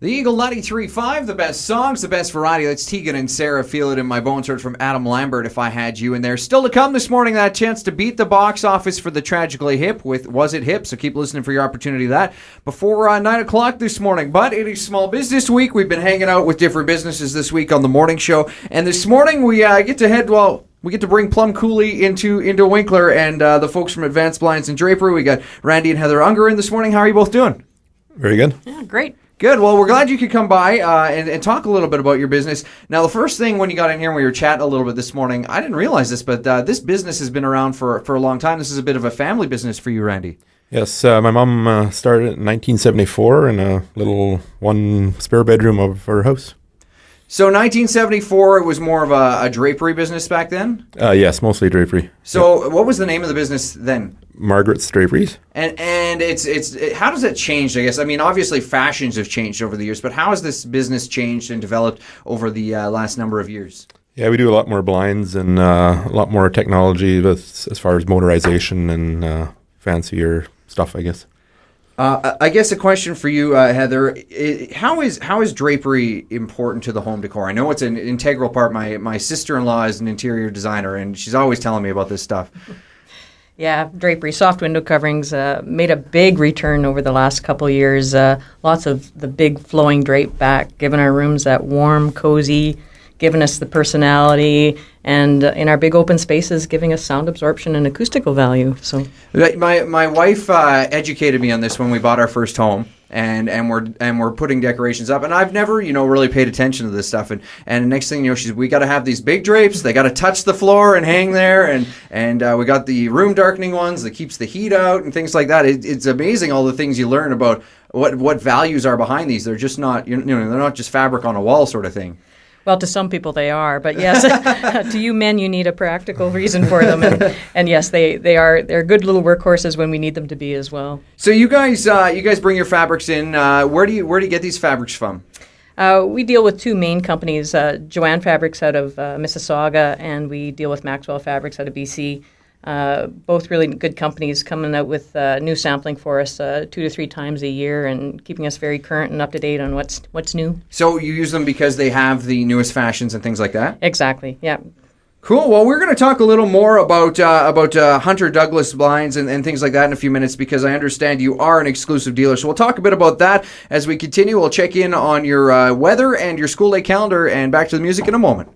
The Eagle 93.5, the best songs, the best variety. That's Tegan and Sarah, Feel It in My Bones, heard from Adam Lambert, If I Had You in There. Still to come this morning, that chance to beat the box office for the Tragically Hip with Was It Hip? So keep listening for your opportunity to that before 9 o'clock this morning. But it is Small Business Week. We've been hanging out with different businesses this week on the morning show. And this morning we get to bring Plum Cooley into Winkler and the folks from Advanced Blinds and Drapery. We got Randy and Heather Unger in this morning. How are you both doing? Very good. Yeah, great. Good. Well, we're glad you could come by and talk a little bit about your business. Now, the first thing when you got in here and we were chatting a little bit this morning, I didn't realize this, but this business has been around for a long time. This is a bit of a family business for you, Randy. Yes, my mom started in 1974 in a little one spare bedroom of her house. So 1974, it was more of a drapery business back then? Yes, mostly drapery. So what was the name of the business then? Margaret's Draperies. And it's how does it change, I guess? I mean, obviously fashions have changed over the years, but how has this business changed and developed over the last number of years? Yeah, we do a lot more blinds and a lot more technology as far as motorization and fancier stuff, I guess. I guess a question for you, Heather. How is drapery important to the home decor? I know it's an integral part. My sister-in-law is an interior designer, and she's always telling me about this stuff. Yeah, drapery, soft window coverings made a big return over the last couple of years. Lots of the big flowing drape back, giving our rooms that warm, cozy, giving us the personality, and in our big open spaces, giving us sound absorption and acoustical value. So, my wife educated me on this when we bought our first home, and we're putting decorations up, and I've never really paid attention to this stuff. And the next thing we got to have these big drapes. They got to touch the floor and hang there, and we got the room darkening ones that keeps the heat out and things like that. It's amazing all the things you learn about what values are behind these. They're just not they're not just fabric on a wall sort of thing. Well, to some people they are, but yes, to you men, you need a practical reason for them, and yes, they're good little workhorses when we need them to be as well. So you guys bring your fabrics in. Where do you get these fabrics from? We deal with two main companies, Joanne Fabrics out of Mississauga, and we deal with Maxwell Fabrics out of BC. Both really good companies coming out with new sampling for us 2 to 3 times a year and keeping us very current and up to date on what's new. So you use them because they have the newest fashions and things like that? Exactly, yeah. Cool. Well, we're going to talk a little more about Hunter Douglas blinds and things like that in a few minutes because I understand you are an exclusive dealer. So we'll talk a bit about that as we continue. We'll check in on your weather and your school day calendar and back to the music in a moment.